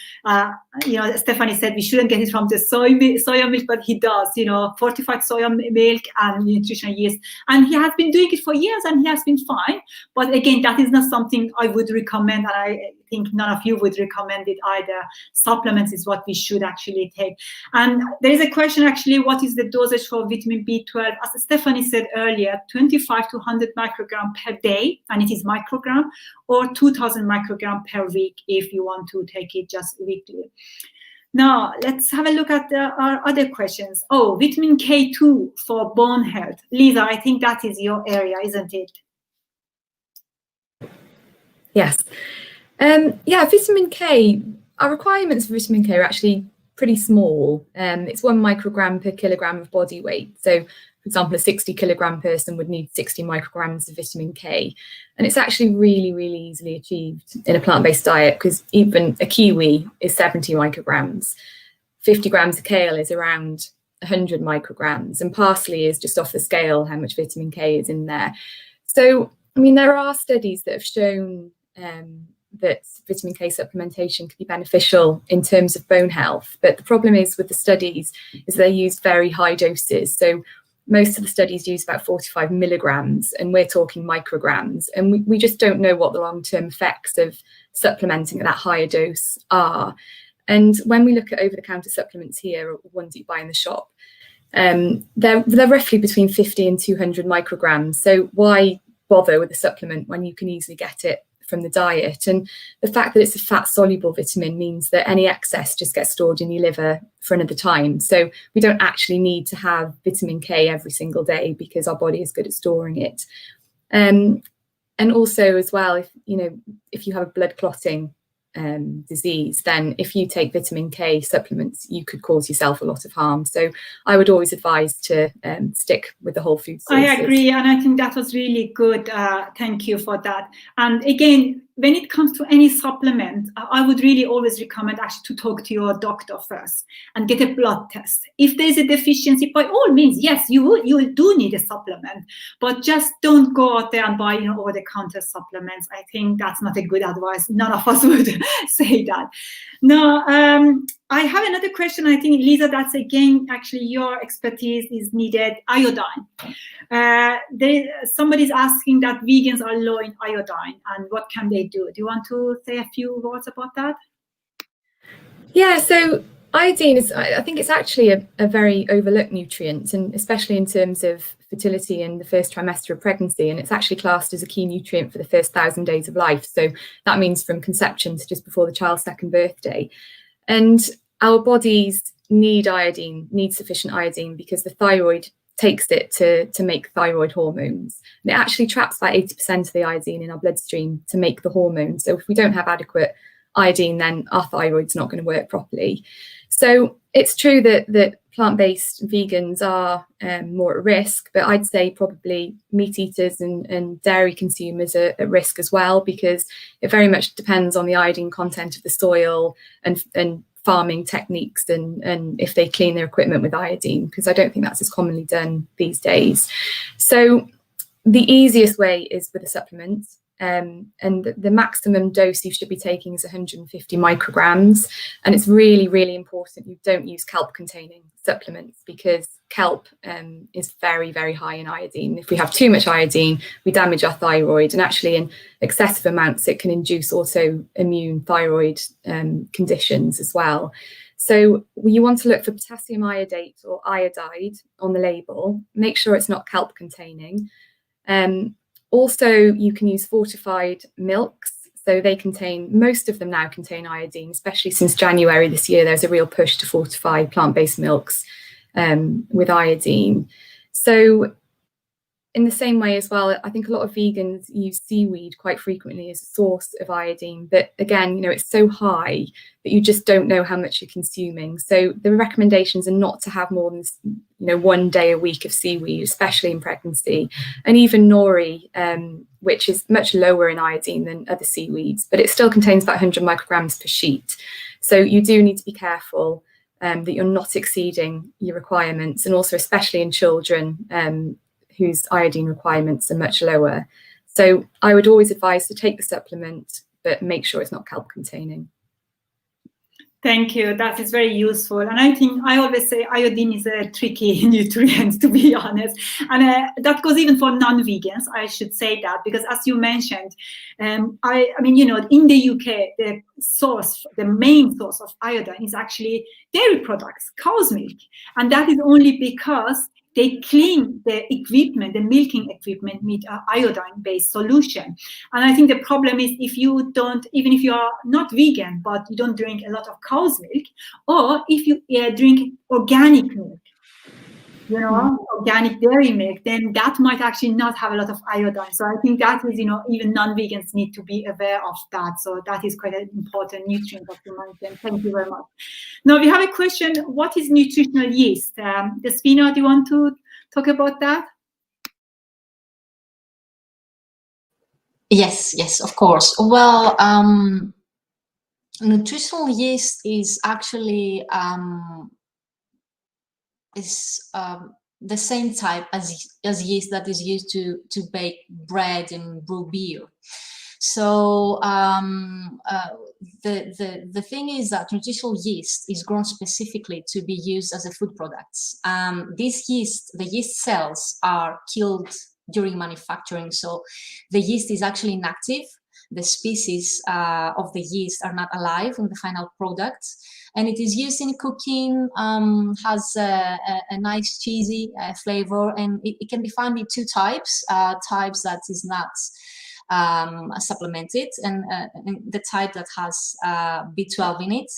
you know, Stephanie said we shouldn't get it from the soya milk, but he does, you know, fortified soya milk and nutritional yeast. And he has been doing it for years and he has been fine. But again, that is not something I would recommend. And I think none of you would recommend it either. Supplements is what we should actually take. And there is a question actually, what is the dosage for vitamin B12? As Stephanie said earlier, 25 to 100 microgram per day, and it is microgram, or 2000 microgram per week if you want to take it just weekly. Now, let's have a look at our other questions. Oh, vitamin K2 for bone health. Lisa, I think that is your area, isn't it? Yes. Yeah, vitamin K, our requirements for vitamin K are actually pretty small. It's 1 microgram per kilogram of body weight. So, for example, a 60 kilogram person would need 60 micrograms of vitamin K. And it's actually really, really easily achieved in a plant-based diet, because even a kiwi is 70 micrograms. 50 grams of kale is around 100 micrograms. And parsley is just off the scale how much vitamin K is in there. So, I mean, there are studies that have shown that vitamin K supplementation can be beneficial in terms of bone health. But the problem is with the studies is they use very high doses. So most of the studies use about 45 milligrams, and we're talking micrograms. And we just don't know what the long-term effects of supplementing at that higher dose are. And when we look at over-the-counter supplements here, or ones you buy in the shop, they're roughly between 50 and 200 micrograms. So why bother with a supplement when you can easily get it from the diet? And the fact that it's a fat soluble vitamin means that any excess just gets stored in your liver for another time. So we don't actually need to have vitamin K every single day, because our body is good at storing it. And also as well, if you have a blood clotting disease, then if you take vitamin K supplements, you could cause yourself a lot of harm. So I would always advise to stick with the whole food sources. I agree, and I think that was really good. Thank you for that. And again, when it comes to any supplement, I would really always recommend actually to talk to your doctor first and get a blood test. If there's a deficiency, by all means, yes, you do need a supplement, but just don't go out there and buy, over-the-counter supplements. I think that's not a good advice. None of us would say that. Now, I have another question. I think, Lisa, that's again, actually, your expertise is needed. Iodine. Somebody's asking that vegans are low in iodine, and what can they do? Do you want to say a few words about that? Yeah, so iodine is, I think it's actually a very overlooked nutrient, and especially in terms of fertility in the first trimester of pregnancy, and it's actually classed as a key nutrient for the first 1,000 days of life. So that means from conception to just before the child's second birthday. And our bodies need iodine, need sufficient iodine, because the thyroid takes it to make thyroid hormones. And it actually traps about 80% of the iodine in our bloodstream to make the hormones. So if we don't have adequate iodine, then our thyroid's not going to work properly. So it's true that plant-based vegans are more at risk, but I'd say probably meat eaters and dairy consumers are at risk as well, because it very much depends on the iodine content of the soil and farming techniques and if they clean their equipment with iodine, because I don't think that's as commonly done these days. So the easiest way is with a supplement. And the maximum dose you should be taking is 150 micrograms. And it's really, really important you don't use kelp-containing supplements, because kelp is very, very high in iodine. If we have too much iodine, we damage our thyroid. And actually, in excessive amounts, it can induce autoimmune thyroid conditions as well. So you want to look for potassium iodate or iodide on the label. Make sure it's not kelp-containing. Also, you can use fortified milks. So most of them now contain iodine, especially since January this year. There's a real push to fortify plant-based milks with iodine. So in the same way as well, I think a lot of vegans use seaweed quite frequently as a source of iodine. But again, it's so high that you just don't know how much you're consuming. So the recommendations are not to have more than 1 day a week of seaweed, especially in pregnancy, and even nori, which is much lower in iodine than other seaweeds, but it still contains about 100 micrograms per sheet. So you do need to be careful that you're not exceeding your requirements, and also especially in children whose iodine requirements are much lower. So I would always advise to take the supplement, but make sure it's not kelp containing. Thank you. That is very useful. And I think I always say iodine is a tricky nutrient, to be honest. And that goes even for non-vegans, I should say that, because as you mentioned, I mean, in the UK, the main source of iodine is actually dairy products, cow's milk. And that is only because they clean the equipment, the milking equipment, with iodine-based solution. And I think the problem is even if you are not vegan, but you don't drink a lot of cow's milk, or if you drink organic milk, organic dairy milk, then that might actually not have a lot of iodine. So I think that is, even non-vegans need to be aware of that. So that is quite an important nutrient that you mentioned. Thank you very much. Now we have a question. What is nutritional yeast? Despina, do you want to talk about that? Yes, of course. Well, nutritional yeast is actually the same type as yeast that is used to bake bread and brew beer. So the thing is that nutritional yeast is grown specifically to be used as a food product. This yeast, the yeast cells, are killed during manufacturing, so the yeast is actually inactive. The species of the yeast are not alive in the final product, and it is used in cooking, has a nice cheesy flavor, and it can be found in two types that is not supplemented, and the type that has B12 in it.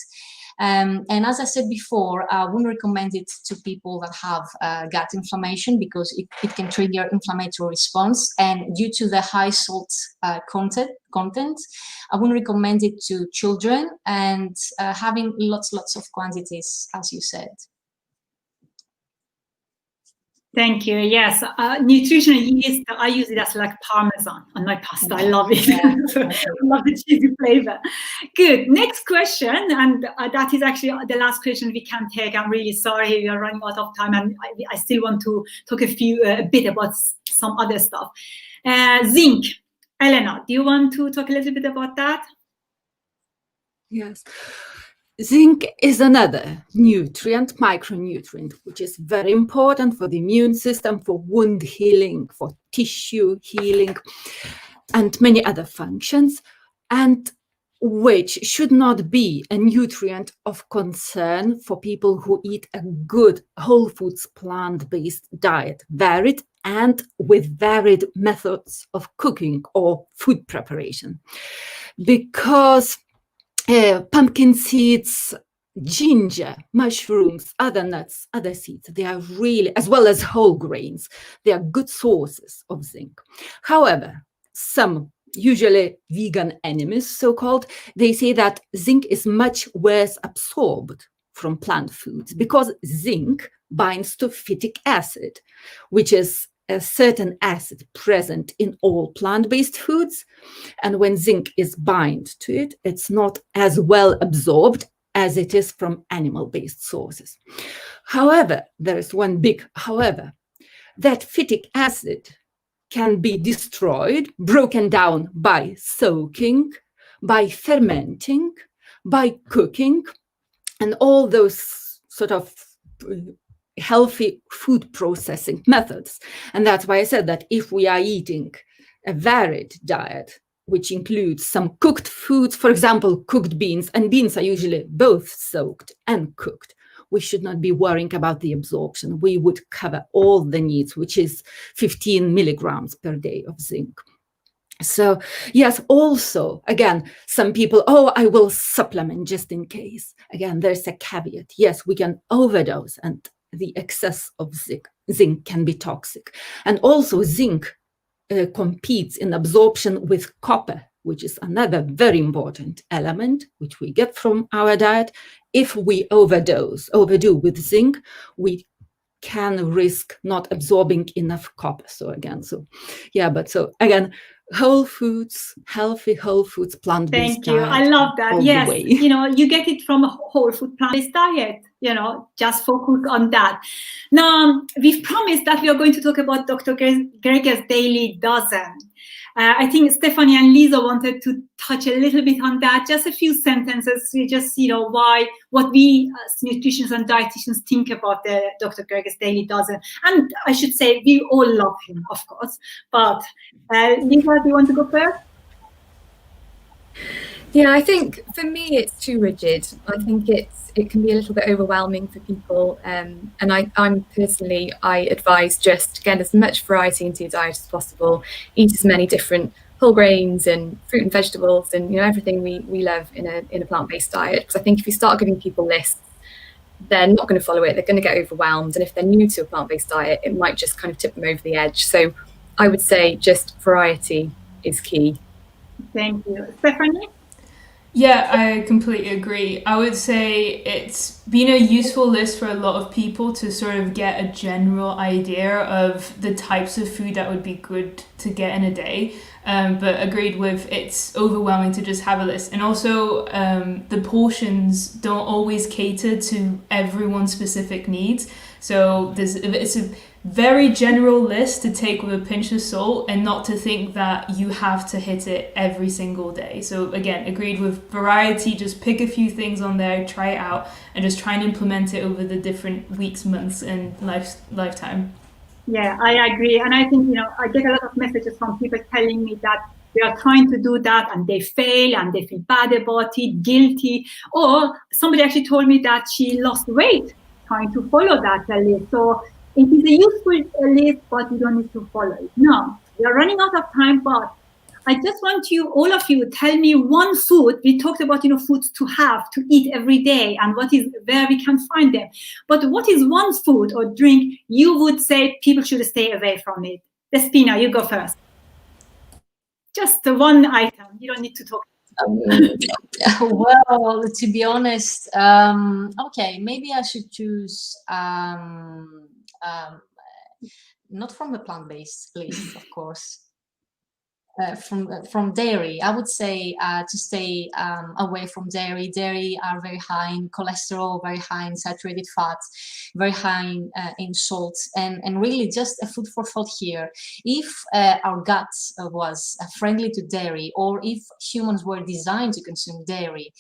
And as I said before, I wouldn't recommend it to people that have gut inflammation, because it can trigger inflammatory response. And due to the high salt content, I wouldn't recommend it to children, and having lots of quantities, as you said. Thank you. Yes, nutritional yeast, I use it as like parmesan on my pasta. I love it. I love the cheesy flavor. Good. Next question, and that is actually the last question we can take. I'm really sorry we are running out of time, and I still want to talk a bit about some other stuff. Zinc. Helena, do you want to talk a little bit about that? Yes. Zinc is another nutrient, micronutrient, which is very important for the immune system, for wound healing, for tissue healing, and many other functions, and which should not be a nutrient of concern for people who eat a good whole foods plant-based diet, varied and with varied methods of cooking or food preparation. Because pumpkin seeds, ginger, mushrooms, other nuts, other seeds, they are really, as well as whole grains, they are good sources of zinc. However, some, usually vegan enemies, so-called, they say that zinc is much worse absorbed from plant foods because zinc binds to phytic acid, which is a certain acid present in all plant-based foods. And when zinc is bind to it, it's not as well absorbed as it is from animal-based sources. However, there is one big however, that phytic acid can be destroyed, broken down by soaking, by fermenting, by cooking, and all those sort of healthy food processing methods. And that's why I said that if we are eating a varied diet, which includes some cooked foods, for example, cooked beans, and beans are usually both soaked and cooked, we should not be worrying about the absorption. We would cover all the needs, which is 15 milligrams per day of zinc. So yes, also, again, some people, oh, I will supplement just in case. Again, there's a caveat. Yes, we can overdose, and the excess of zinc can be toxic. And also zinc competes in absorption with copper, which is another very important element which we get from our diet. If we overdo with zinc, we can risk not absorbing enough copper. So again, whole foods, healthy whole foods, plant-based diet. Thank you. I love that. Yes, you get it from a whole food plant-based diet. Just focus on that. Now, we've promised that we are going to talk about Dr. Greger's daily dozen. I think Stephanie and Lisa wanted to touch a little bit on that. Just a few sentences, just what we as nutritionists and dietitians think about the Dr. Greger's daily dozen. And I should say, we all love him, of course. But Lisa, do you want to go first? Yeah, I think for me it's too rigid. I think it can be a little bit overwhelming for people, and I'm personally, I advise just get as much variety into your diet as possible. Eat as many different whole grains and fruit and vegetables, and everything we love in a plant-based diet. Because I think if you start giving people lists, they're not going to follow it. They're going to get overwhelmed, and if they're new to a plant-based diet, it might just kind of tip them over the edge. So I would say just variety is key. Thank you, Stephanie. Yeah, I completely agree. I would say it's been a useful list for a lot of people to sort of get a general idea of the types of food that would be good to get in a day. But agreed with, it's overwhelming to just have a list. And also the portions don't always cater to everyone's specific needs. So it's a very general list to take with a pinch of salt and not to think that you have to hit it every single day. So again, agreed with variety, just pick a few things on there, try it out, and just try and implement it over the different weeks, months, and lifetime. Yeah, I agree. And I think, I get a lot of messages from people telling me that they are trying to do that and they fail and they feel bad about it, guilty. Or somebody actually told me that she lost weight trying to follow that list. So it is a useful list, but you don't need to follow it. Now, we are running out of time, but I just want all of you, tell me one food. We talked about, foods to have, to eat every day, and where we can find them. But what is one food or drink you would say people should stay away from it? Despina, you go first. Just the one item. You don't need to talk. Well, to be honest, okay, maybe I should choose not from the plant-based list, of course. From dairy, I would say to stay away from dairy. Dairy are very high in cholesterol, very high in saturated fats, very high in salt, and really just a food for thought here. If our gut was friendly to dairy, or if humans were designed to consume dairy,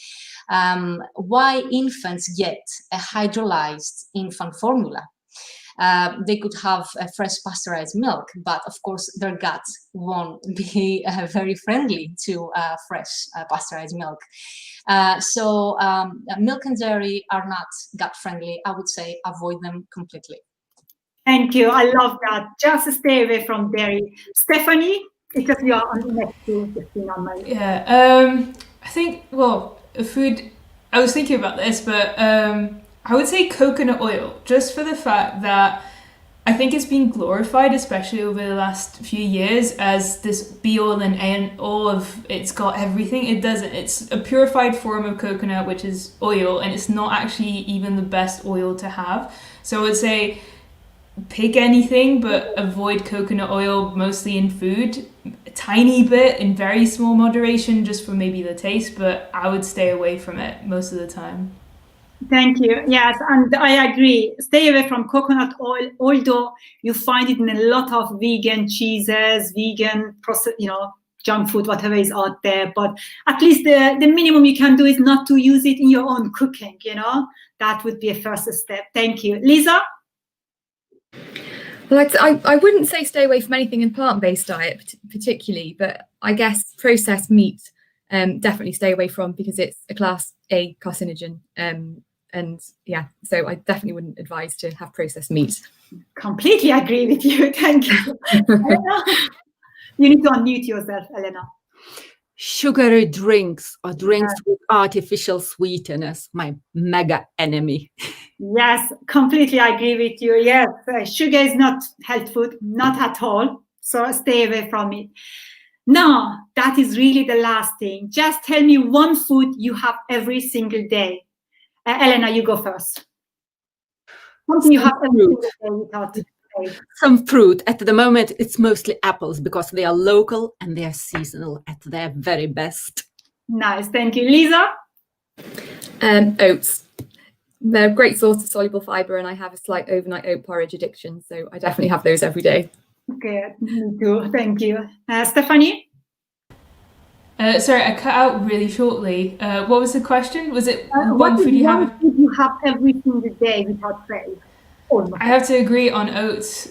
why infants get a hydrolyzed infant formula? They could have a fresh pasteurized milk, but of course their gut won't be very friendly to fresh pasteurized milk. So milk and dairy are not gut friendly. I would say avoid them completely. Thank you. I love that. Just stay away from dairy. Stephanie, because you are on the next to Christina. Yeah, I think, well, food, I was thinking about this, but I would say coconut oil, just for the fact that I think it's been glorified, especially over the last few years, as this be-all and end-all of it's got everything. It doesn't. It's a purified form of coconut, which is oil, and it's not actually even the best oil to have. So I would say pick anything, but avoid coconut oil, mostly in food. A tiny bit in very small moderation, just for maybe the taste, but I would stay away from it most of the time. Thank you. Yes, and I agree. Stay away from coconut oil, although you find it in a lot of vegan cheeses, vegan junk food, whatever is out there. But at least the minimum you can do is not to use it in your own cooking. That would be a first step. Thank you, Lisa. Well, I wouldn't say stay away from anything in plant-based diet particularly, but I guess processed meat definitely stay away from, because it's a class A carcinogen. And yeah, so I definitely wouldn't advise to have processed meat. Completely agree with you. Thank you. You need to unmute yourself, Helena. Sugary drinks or drinks with artificial sweeteners, my mega enemy. Yes, completely agree with you. Yes, sugar is not health food, not at all. So stay away from it. Now, that is really the last thing. Just tell me one food you have every single day. Helena, you go first. Something you have every single day without some fruit. At the moment, it's mostly apples because they are local and they are seasonal at their very best. Nice, thank you. Lisa? Oats. They're a great source of soluble fibre, and I have a slight overnight oat porridge addiction, so I definitely have those every day. Okay, me too. Thank you. Stephanie? Sorry, I cut out really shortly. What was the question? Was it what food you have every single day without fail? I have to agree on oats.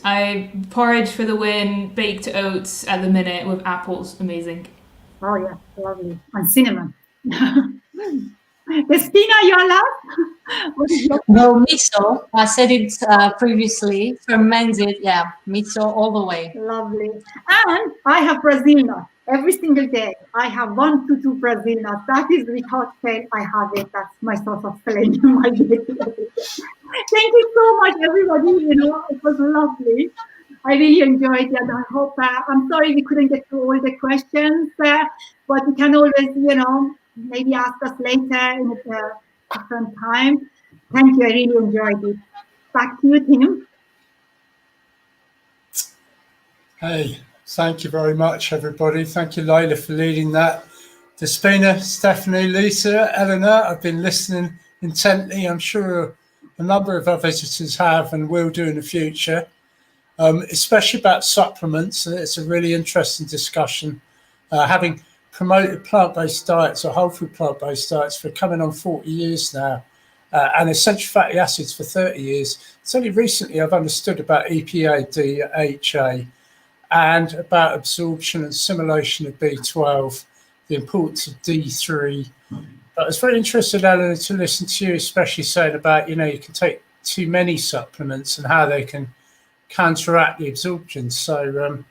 Porridge for the win, baked oats at the minute with apples, amazing. Oh yeah, lovely. And cinnamon. Christina, you're last? No, miso. I said it previously. Fermented, yeah, miso all the way. Lovely. And I have Brazil nuts every single day. I have 1 to 2 Brazil nuts. That is without fail. I have it. That's my source of selenium. My day. Thank you so much, everybody. It was lovely. I really enjoyed it, and I hope. I'm sorry we couldn't get to all the questions, but we can always, maybe ask us later in a different time. Thank you. I really enjoyed it. Back to you, Tim. Hey, thank you very much, everybody. Thank you, Leila, for leading that. Despina, Stephanie, Lisa, Eleanor, I've been listening intently. I'm sure a number of our visitors have and will do in the future, especially about supplements. It's a really interesting discussion. Having promoted plant-based diets or whole food plant-based diets for coming on 40 years now, and essential fatty acids for 30 years. It's only recently I've understood about EPA, DHA, and about absorption and assimilation of B12, the importance of D3. But I was very interested, Eleanor, to listen to you, especially saying about, you can take too many supplements and how they can counteract the absorption. So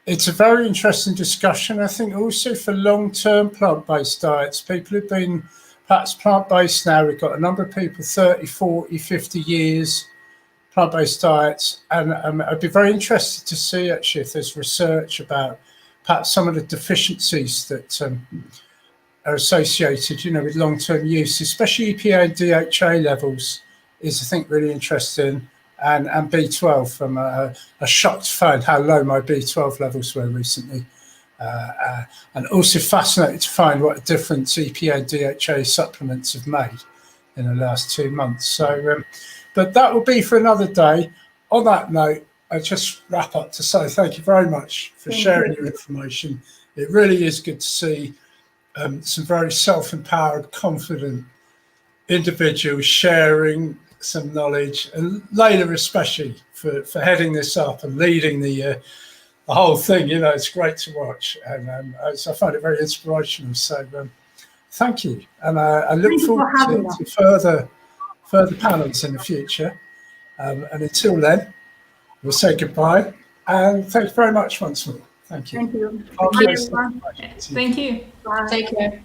it's a very interesting discussion. I think also for long-term plant-based diets, people who've been perhaps plant-based now, we've got a number of people, 30, 40, 50 years, plant-based diets. And I'd be very interested to see, actually, if there's research about perhaps some of the deficiencies that are associated, with long-term use, especially EPA and DHA levels is, I think, really interesting. and B12 from a shock to find how low my B12 levels were recently. And also fascinated to find what a difference EPA and DHA supplements have made in the last 2 months. So, but that will be for another day. On that note, I just wrap up to say thank you very much for sharing your information. It really is good to see some very self-empowered, confident individuals sharing some knowledge, and Leila especially for heading this up and leading the whole thing. You know, it's great to watch, and so I find it very inspirational. So thank you, and I look forward to further panels in the future. And until then, we'll say goodbye, and thank you very much once more. Thank you. Thank you. Thank you. Bye. Thank you. Bye. Take care.